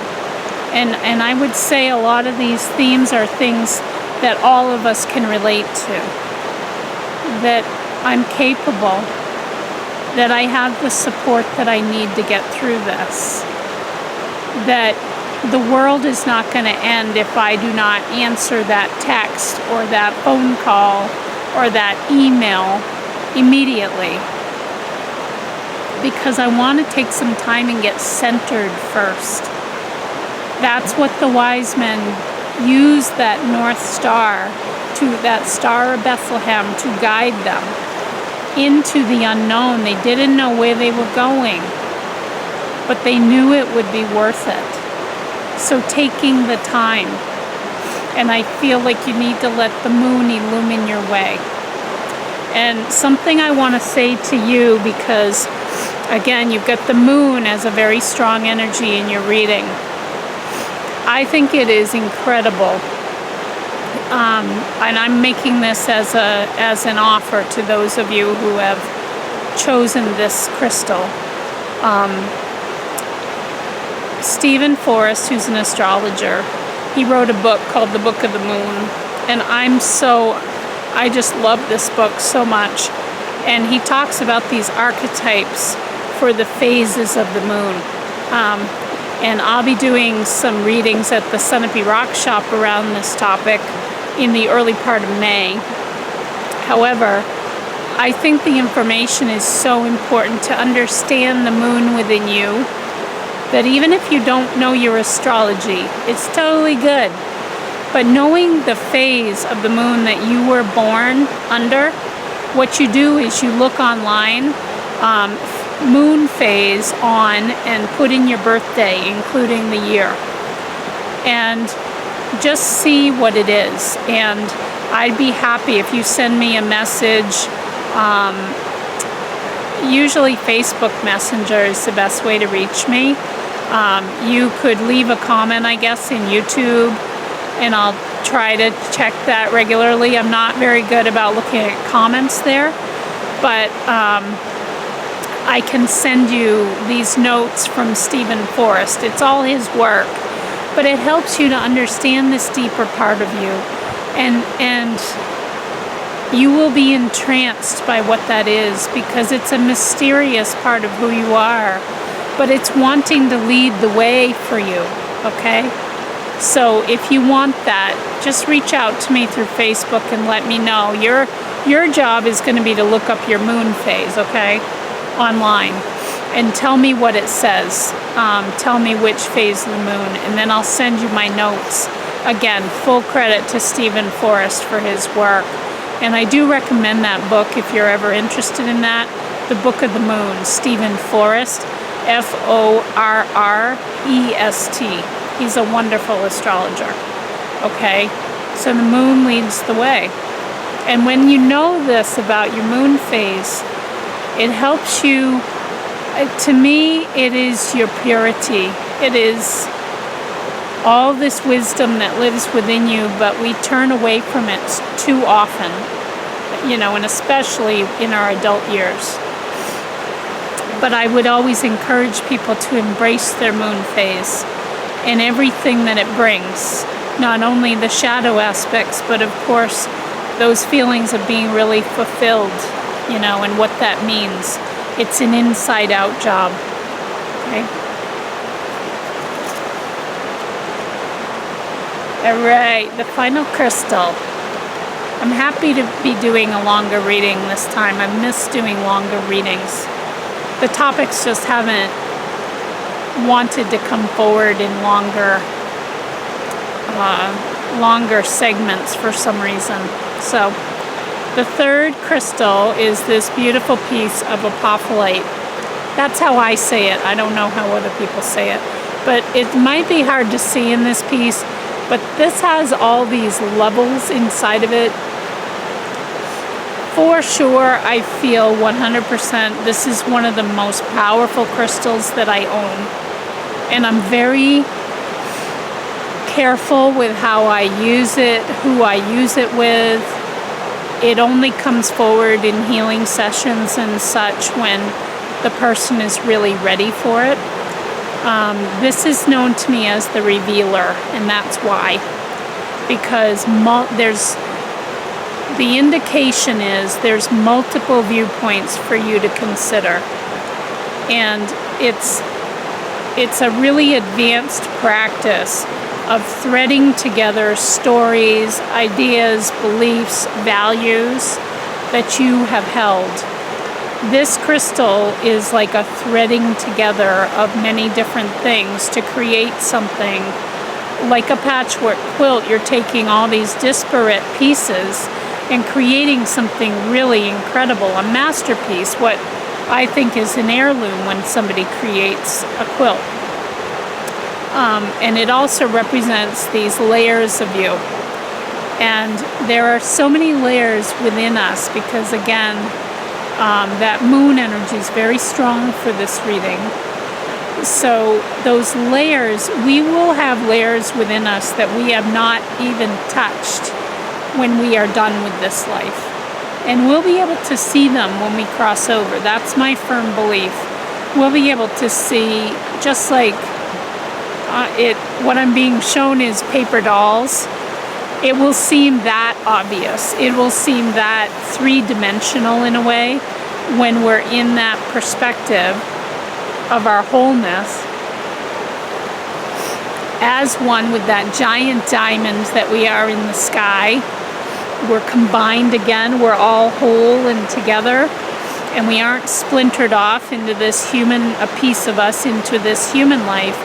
And I would say a lot of these themes are things that all of us can relate to. That I'm capable, that I have the support that I need to get through this, that the world is not going to end if I do not answer that text or that phone call or that email immediately, because I want to take some time and get centered first. That's what the wise men used, that North Star, that Star of Bethlehem, to guide them into the unknown. They didn't know where they were going, but they knew it would be worth it. So taking the time, and I feel like you need to let the moon illumine your way. And something I want to say to you, because again, you've got the moon as a very strong energy in your reading. I think it is incredible, and I'm making this as an offer to those of you who have chosen this crystal. Stephen Forrest, who's an astrologer, he wrote a book called The Book of the Moon, and I just love this book so much. And he talks about these archetypes for the phases of the moon. And I'll be doing some readings at the Sunapee Rock Shop around this topic in the early part of May. However, I think the information is so important to understand the moon within you that even if you don't know your astrology, it's totally good. But knowing the phase of the moon that you were born under, what you do is you look online, moon phase on, and put in your birthday, including the year, and just see what it is. And I'd be happy if you send me a message. Usually Facebook Messenger is the best way to reach me. You could leave a comment, I guess, in YouTube, and I'll try to check that regularly. I'm not very good about looking at comments there, but I can send you these notes from Stephen Forrest. It's all his work, but it helps you to understand this deeper part of you, and you will be entranced by what that is, because it's a mysterious part of who you are, but it's wanting to lead the way for you, okay? So if you want that, just reach out to me through Facebook and let me know. Your job is going to be to look up your moon phase, okay, online, and tell me what it says. Tell me which phase of the moon, and then I'll send you my notes. Again, full credit to Stephen Forrest for his work. And I do recommend that book if you're ever interested in that. The Book of the Moon, Stephen Forrest, Forrest. He's a wonderful astrologer, okay? So the moon leads the way. And when you know this about your moon phase, it helps you, to me, it is your purity. It is all this wisdom that lives within you, but we turn away from it too often, and especially in our adult years. But I would always encourage people to embrace their moon phase and everything that it brings. Not only the shadow aspects, but of course, those feelings of being really fulfilled, and what that means. It's an inside-out job, okay? All right, the final crystal. I'm happy to be doing a longer reading this time. I've missed doing longer readings. The topics just haven't wanted to come forward in longer segments for some reason. So the third crystal is this beautiful piece of apophyllite. That's how I say it. I don't know how other people say it, but it might be hard to see in this piece, but this has all these levels inside of it. For sure, I feel 100% this is one of the most powerful crystals that I own. And I'm very careful with how I use it, who I use it with. It only comes forward in healing sessions and such when the person is really ready for it. This is known to me as the revealer, and that's why. Because the indication is there's multiple viewpoints for you to consider. And it's a really advanced practice of threading together stories, ideas, beliefs, values that you have held. This crystal is like a threading together of many different things to create something like a patchwork quilt, you're taking all these disparate pieces and creating something really incredible, a masterpiece, what I think is an heirloom when somebody creates a quilt. And it also represents these layers of you. And there are so many layers within us because, again, that moon energy is very strong for this reading. So those layers, we will have layers within us that we have not even touched when we are done with this life. And we'll be able to see them when we cross over. That's my firm belief. We'll be able to see, just like what I'm being shown is paper dolls. It will seem that obvious. It will seem that three-dimensional in a way when we're in that perspective of our wholeness as one with that giant diamond that we are in the sky. We're combined again. We're all whole and together, and we aren't splintered off into this human, a piece of us into this human life.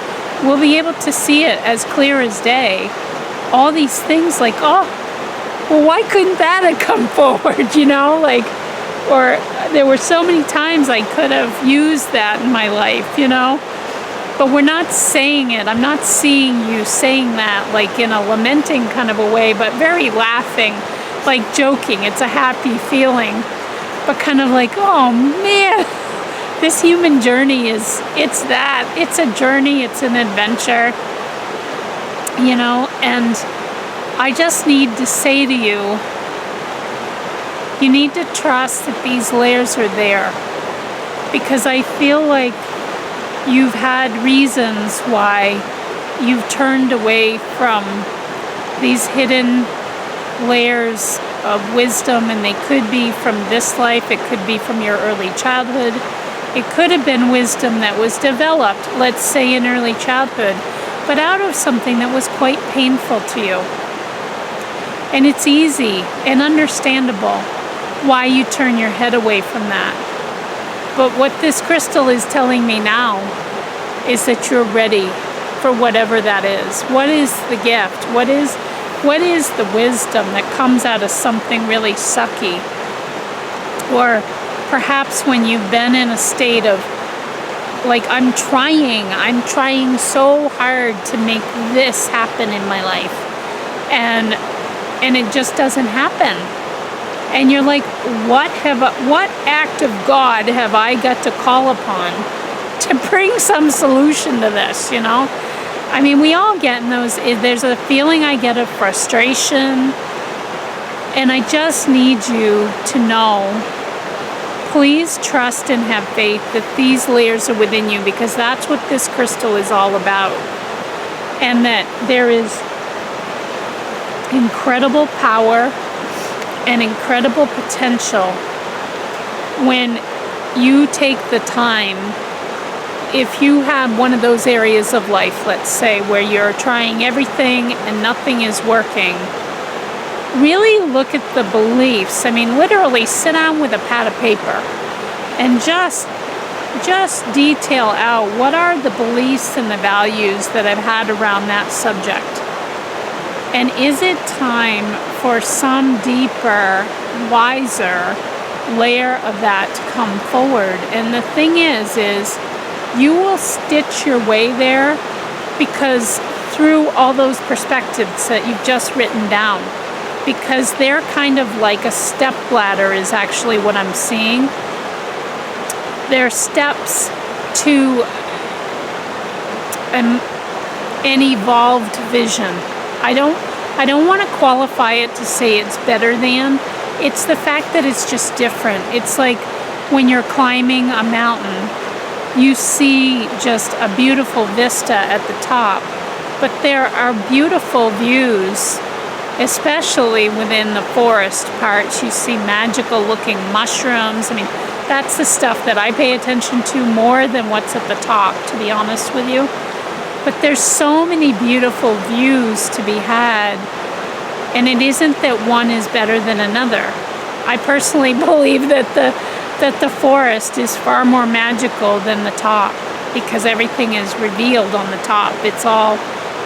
We'll be able to see it as clear as day. All these things like, oh, well, why couldn't that have come forward, you know? Like, or there were so many times I could have used that in my life, you know? But we're not saying it. I'm not seeing you saying that like in a lamenting kind of a way, but very laughing, like joking. It's a happy feeling, but kind of like, oh man, this human journey is, it's that. It's a journey, it's an adventure, you know? And I just need to say to you, you need to trust that these layers are there, because I feel like you've had reasons why you've turned away from these hidden layers of wisdom, and they could be from this life, it could be from your early childhood, it could have been wisdom that was developed, let's say in early childhood, but out of something that was quite painful to you. And it's easy and understandable why you turn your head away from that. But what this crystal is telling me now is that you're ready for whatever that is. What is the gift? What is the wisdom that comes out of something really sucky? Or perhaps when you've been in a state of, like, I'm trying so hard to make this happen in my life, and it just doesn't happen. And you're like, what act of God have I got to call upon to bring some solution to this, you know? I mean, we all get in those, there's a feeling I get of frustration, and I just need you to know, please trust and have faith that these layers are within you, because that's what this crystal is all about. And that there is incredible power and incredible potential when you take the time. If you have one of those areas of life, let's say, where you're trying everything and nothing is working, really look at the beliefs. I mean, literally sit down with a pad of paper and just detail out what are the beliefs and the values that I've had around that subject. And is it time for some deeper, wiser layer of that to come forward? And the thing is you will stitch your way there, because through all those perspectives that you've just written down, because they're kind of like a step ladder is actually what I'm seeing. They're steps to an evolved vision. I don't want to qualify it to say it's better than. It's the fact that it's just different. It's like when you're climbing a mountain, you see just a beautiful vista at the top, but there are beautiful views, especially within the forest parts. You see magical looking mushrooms. I mean, that's the stuff that I pay attention to more than what's at the top, to be honest with you. But there's so many beautiful views to be had, and it isn't that one is better than another. I personally believe that the forest is far more magical than the top, because everything is revealed on the top. It's all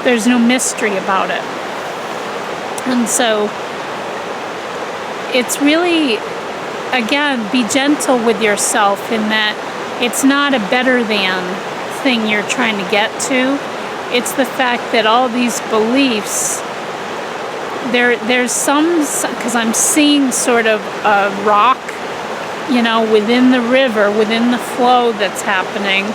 There's no mystery about it. And so it's really, again, be gentle with yourself in that it's not a better than thing you're trying to get to. It's the fact that all these beliefs, there's some, because I'm seeing sort of a rock, within the river, within the flow that's happening.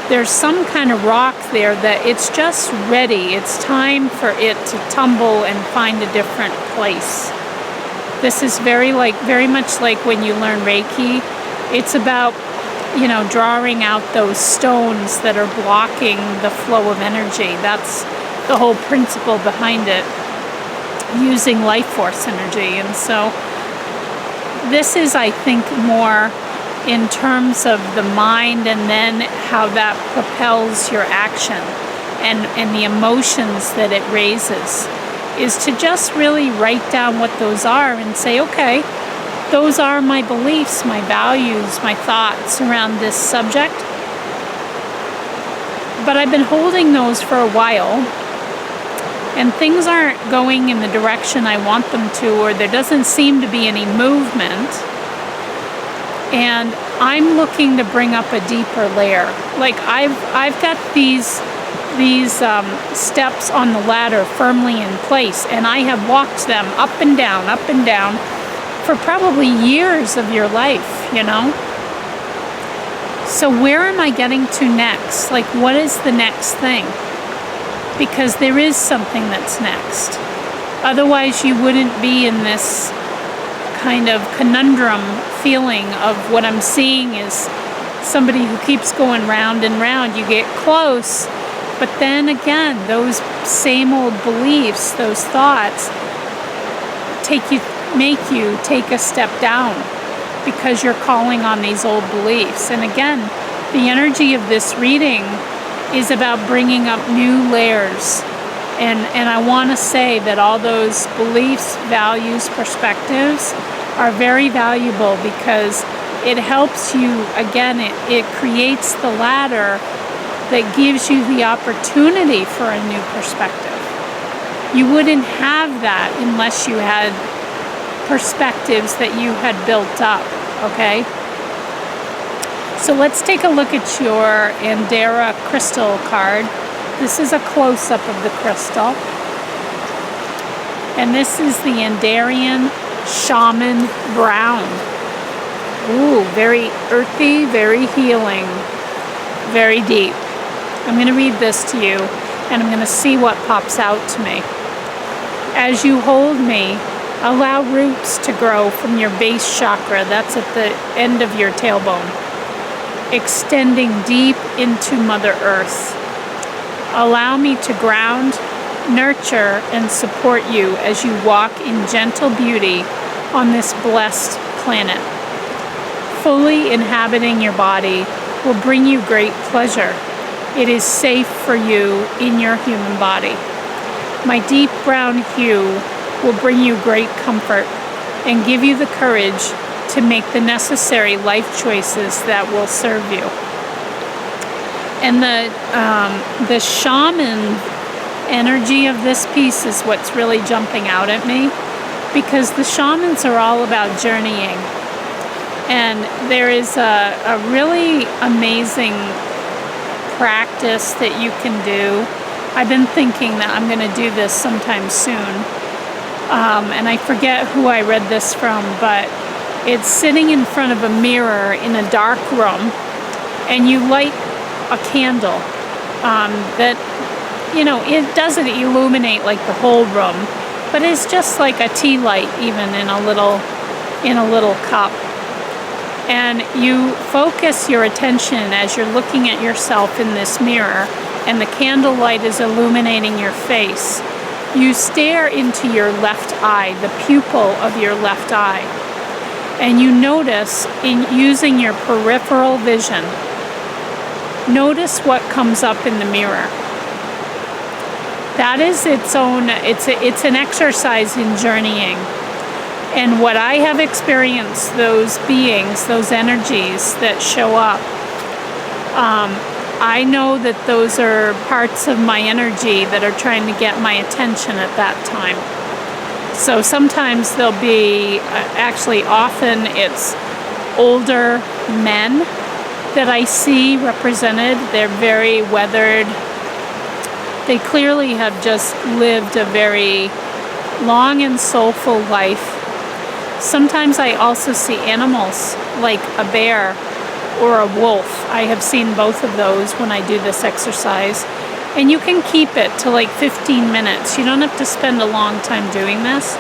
There's some kind of rock there that it's just ready. It's time for it to tumble and find a different place. This is very much like when you learn Reiki. It's about, drawing out those stones that are blocking the flow of energy. That's the whole principle behind it, using life force energy. And so this is, I think, more in terms of the mind, and then how that propels your action and the emotions that it raises, is to just really write down what those are and say, okay, those are my beliefs, my values, my thoughts around this subject. But I've been holding those for a while, and things aren't going in the direction I want them to, or there doesn't seem to be any movement. And I'm looking to bring up a deeper layer. Like I've got these steps on the ladder firmly in place, and I have walked them up and down for probably years of your life, So where am I getting to next? Like, what is the next thing? Because there is something that's next. Otherwise, you wouldn't be in this kind of conundrum feeling of what I'm seeing is somebody who keeps going round and round. You get close, but then again, those same old beliefs, those thoughts, make you take a step down because you're calling on these old beliefs. And again, the energy of this reading is about bringing up new layers. And I want to say that all those beliefs, values, perspectives are very valuable, because it helps you, again, it creates the ladder that gives you the opportunity for a new perspective. You wouldn't have that unless you had perspectives that you had built up, okay? So let's take a look at your Andara crystal card. This is a close-up of the crystal. And this is the Andarian Shaman Brown. Ooh, very earthy, very healing, very deep. I'm going to read this to you, and I'm going to see what pops out to me. As you hold me, allow roots to grow from your base chakra, that's at the end of your tailbone, extending deep into Mother Earth. Allow me to ground, nurture, and support you as you walk in gentle beauty on this blessed planet. Fully inhabiting your body will bring you great pleasure. It is safe for you in your human body. My deep brown hue will bring you great comfort and give you the courage to make the necessary life choices that will serve you. And the shaman energy of this piece is what's really jumping out at me, because the shamans are all about journeying. And there is a really amazing practice that you can do. I've been thinking that I'm going to do this sometime soon. And I forget who I read this from, but it's sitting in front of a mirror in a dark room, and you light a candle that, it doesn't illuminate like the whole room, but it's just like a tea light, even in a little cup. And you focus your attention as you're looking at yourself in this mirror, and the candlelight is illuminating your face. You stare into your left eye, the pupil of your left eye, and you notice, in using your peripheral vision, notice what comes up in the mirror. That is its own, it's an exercise in journeying. And what I have experienced, those beings, those energies that show up, I know that those are parts of my energy that are trying to get my attention at that time. So sometimes there'll be, actually often it's older men that I see represented. They're very weathered. They clearly have just lived a very long and soulful life. Sometimes I also see animals, like a bear or a wolf. I have seen both of those when I do this exercise. And you can keep it to like 15 minutes. You don't have to spend a long time doing this.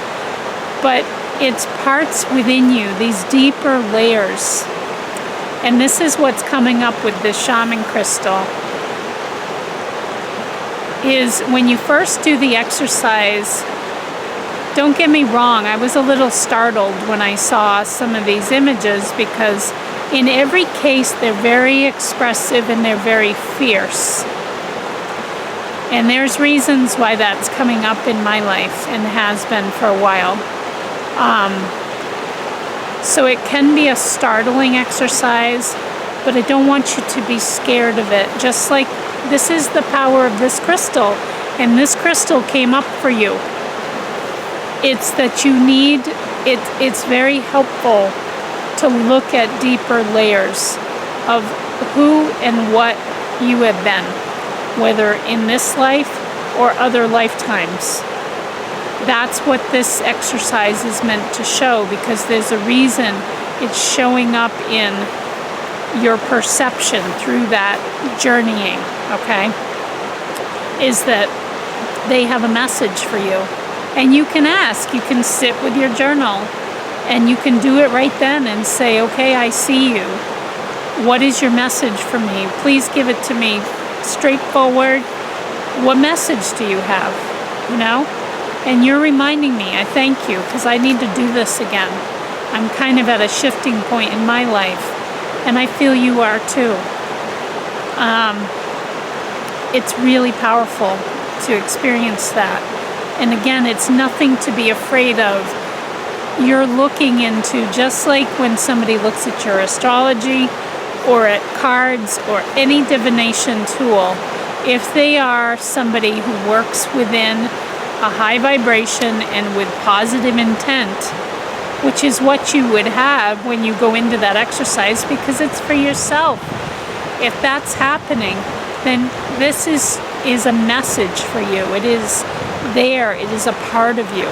But it's parts within you, these deeper layers. And this is what's coming up with this shaman crystal. Is when you first do the exercise, don't get me wrong, I was a little startled when I saw some of these images, because in every case they're very expressive and they're very fierce. And there's reasons why that's coming up in my life and has been for a while. So it can be a startling exercise, but I don't want you to be scared of it. Just like this is the power of this crystal, and this crystal came up for you. It's that you need, it's very helpful to look at deeper layers of who and what you have been, whether in this life or other lifetimes. That's what this exercise is meant to show, because there's a reason it's showing up in your perception through that journeying, okay? Is that they have a message for you. And you can ask, you can sit with your journal, and you can do it right then and say, okay, I see you. What is your message for me? Please give it to me straightforward. What message do you have? You know? And you're reminding me, I thank you, because I need to do this again. I'm kind of at a shifting point in my life, and I feel you are too. It's really powerful to experience that. And again, it's nothing to be afraid of. You're looking into, just like when somebody looks at your astrology or at cards or any divination tool, if they are somebody who works within a high vibration and with positive intent, which is what you would have when you go into that exercise, because it's for yourself. If that's happening, then this is a message for you. It is there. It is a part of you.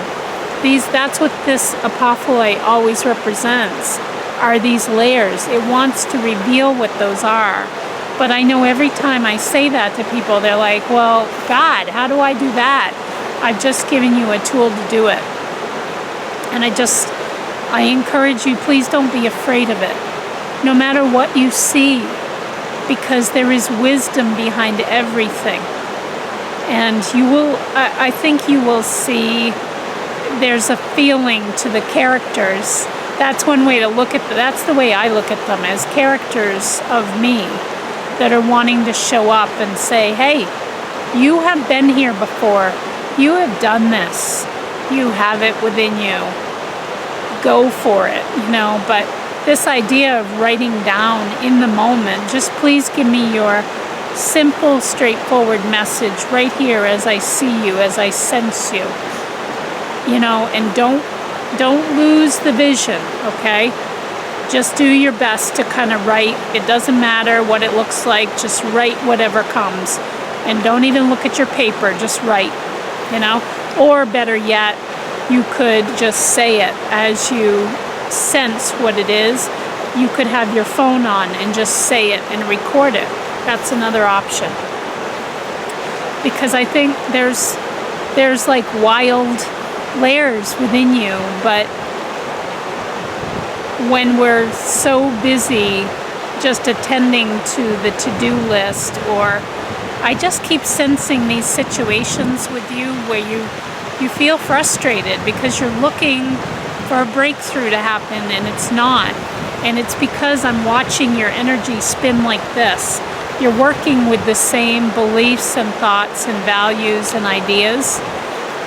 That's what this apophyllite always represents, are these layers. It wants to reveal what those are. But I know every time I say that to people, they're like, well, God, how do I do that? I've just given you a tool to do it. And I encourage you, please don't be afraid of it, no matter what you see, because there is wisdom behind everything. And I think you will see there's a feeling to the characters. That's one way to look at that's the way I look at them, as characters of me that are wanting to show up and say, hey, you have been here before. You have done this. You have it within you. Go for it, you know. But this idea of writing down in the moment, just please give me your simple, straightforward message right here as I see you, as I sense you. You know, and don't lose the vision, okay? Just do your best to kind of write. It doesn't matter what it looks like, just write whatever comes. And don't even look at your paper, just write, you know? Or better yet, you could just say it as you sense what it is. You could have your phone on and just say it and record it. That's another option. Because I think there's like wild layers within you, but when we're so busy just attending to the to-do list, or I just keep sensing these situations with you where you feel frustrated because you're looking for a breakthrough to happen and it's not. And it's because I'm watching your energy spin like this. You're working with the same beliefs and thoughts and values and ideas,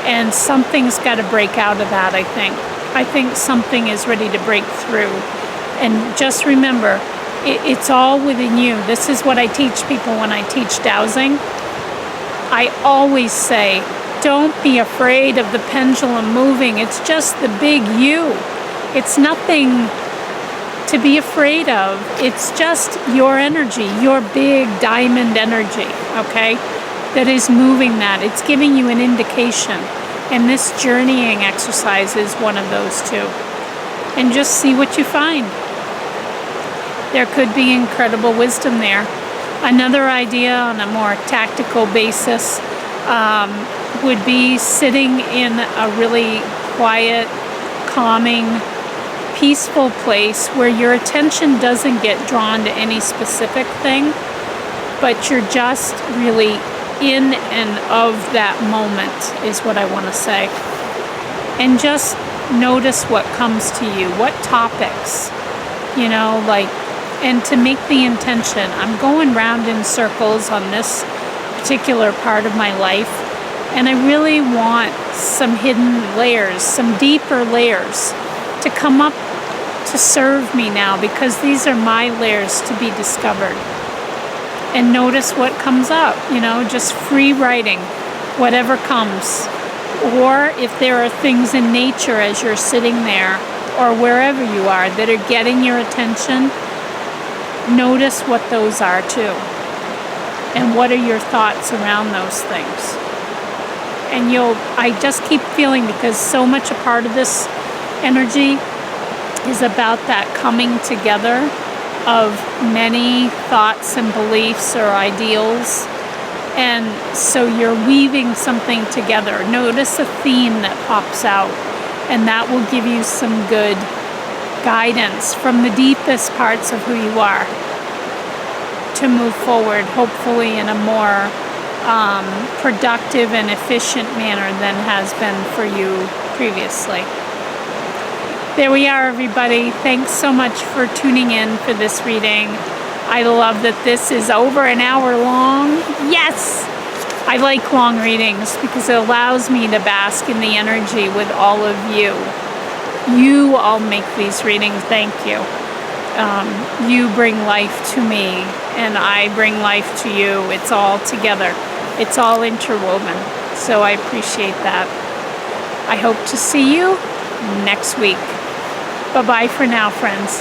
and something's got to break out of that, I think. I think something is ready to break through. And just remember, It's all within you. This is what I teach people when I teach dowsing. I always say, don't be afraid of the pendulum moving. It's just the big you. It's nothing to be afraid of. It's just your energy, your big diamond energy, okay, that is moving that. It's giving you an indication. And this journeying exercise is one of those two. And just see what you find. There could be incredible wisdom there. Another idea on a more tactical basis would be sitting in a really quiet, calming, peaceful place where your attention doesn't get drawn to any specific thing, but you're just really in and of that moment is what I want to say. And just notice what comes to you, what topics, and to make the intention. I'm going round in circles on this particular part of my life, and I really want some hidden layers, some deeper layers to come up to serve me now, because these are my layers to be discovered. And notice what comes up, just free writing, whatever comes. Or if there are things in nature as you're sitting there or wherever you are that are getting your attention, notice what those are too. And what are your thoughts around those things? And I just keep feeling, because so much a part of this energy is about that coming together of many thoughts and beliefs or ideals. And so you're weaving something together. Notice a theme that pops out, and that will give you some good guidance from the deepest parts of who you are to move forward, hopefully in a more productive and efficient manner than has been for you previously. There we are, everybody. Thanks so much for tuning in for this reading. I love that this is over an hour long. Yes! I like long readings because it allows me to bask in the energy with all of you. You all make these readings. Thank you. You bring life to me, and I bring life to you. It's all together. It's all interwoven. So I appreciate that. I hope to see you next week. Bye-bye for now, friends.